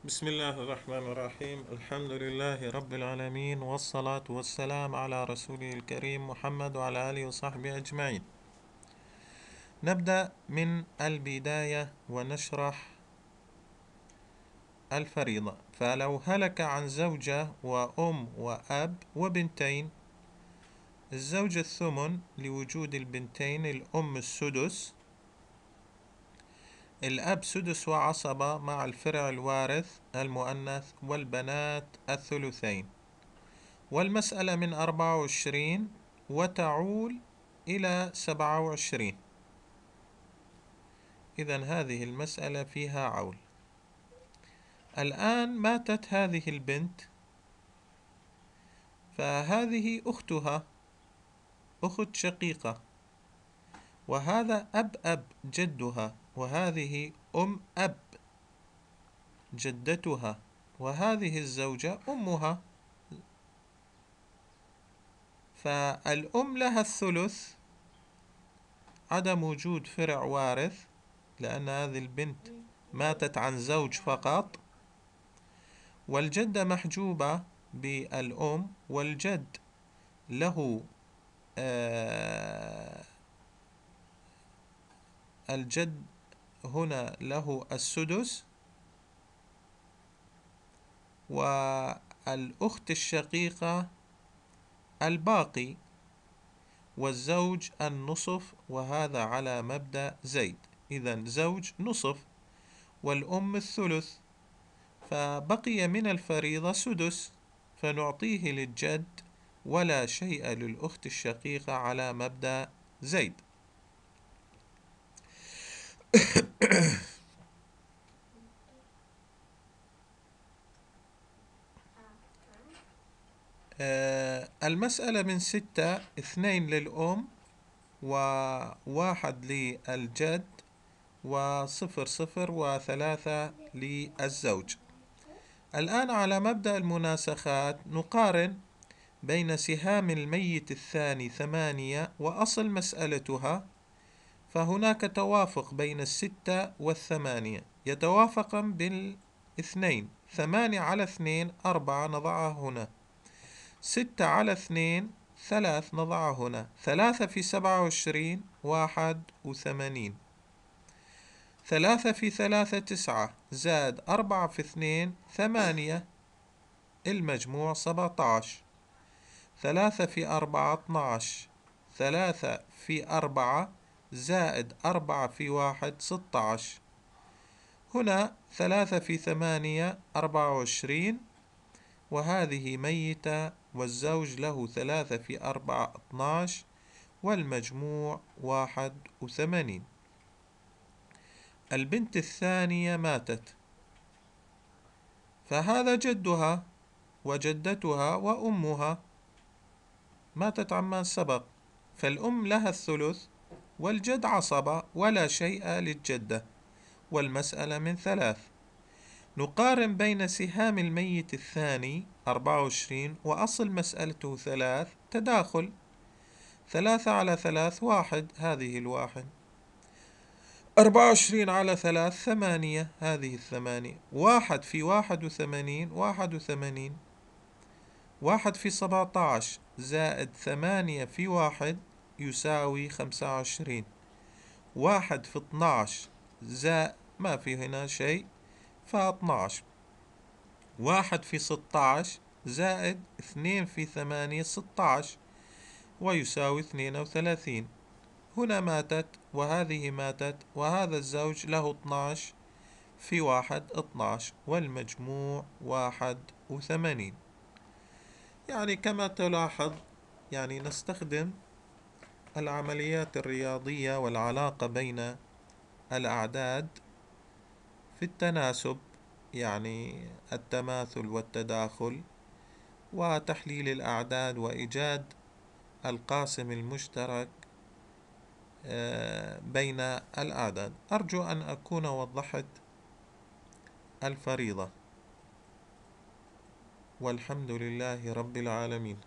بسم الله الرحمن الرحيم. الحمد لله رب العالمين، والصلاة والسلام على رسوله الكريم محمد وعلى آله وصحبه أجمعين. نبدأ من البداية ونشرح الفريضة. فلو هلك عن زوجة وأم وأب وبنتين، الزوج الثمن لوجود البنتين، الأم السدس، الأب سدس وعصبة مع الفرع الوارث المؤنث، والبنات الثلثين. والمسألة من 24 وتعول إلى 27. إذن هذه المسألة فيها عول. الآن ماتت هذه البنت، فهذه أختها، أخت شقيقة، وهذا أب جدها، وهذه أب جدتها، وهذه الزوجة أمها. فالأم لها الثلث عدم وجود فرع وارث، لأن هذه البنت ماتت عن زوج فقط، والجدة محجوبة بالأم، والجد له الجد هنا له السدس، والأخت الشقيقة الباقي، والزوج النصف، وهذا على مبدأ زيد. إذن زوج نصف والأم الثلث، فبقي من الفريضة سدس، فنعطيه للجد ولا شيء للأخت الشقيقة على مبدأ زيد. المسألة من 6، 2 للأم و1 للجد، و0 0 و3 للزوج. الآن على مبدأ المناسخات نقارن بين سهام الميت الثاني 8 وأصل مسألتها، فهناك توافق بين 6 و8، يتوافقان بالاثنين. 8 على 2 4 نضعها هنا، 6 على 2 3 نضعها هنا، 3 في 27 81، 3 في 3 9، زاد 4 في 2 8، المجموع 17. 3 في 4 12، 3 في 4 زائد 4 في 1 16. هنا 3 في 8 24، وهذه ميتة، والزوج له 3 في 4 12، والمجموع 81. البنت الثانية ماتت، فهذا جدها وجدتها وأمها، ماتت عما سبق، فالأم لها الثلث، والجد عصبة ولا شيء للجدة. والمسألة من 3. نقارن بين سهام الميت الثاني 24 وأصل مسألته 3، تداخل. 3 على 3 1، هذه 1. 24 على 3 8، هذه 8. 1 في 81 81. 1 في 17 زائد 8 في 1 يساوي 25. 1 في 12 زائد ما في هنا شيء، ف12. 1 في 16 زائد 2 في 8 16، ويساوي 32. هنا ماتت وهذه ماتت، وهذا الزوج له 12 في 1 12، والمجموع 81. يعني كما تلاحظ، يعني نستخدم العمليات الرياضية والعلاقة بين الأعداد في التناسب، يعني التماثل والتداخل، وتحليل الأعداد وإيجاد القاسم المشترك بين الأعداد. أرجو أن أكون وضحت الفريضة، والحمد لله رب العالمين.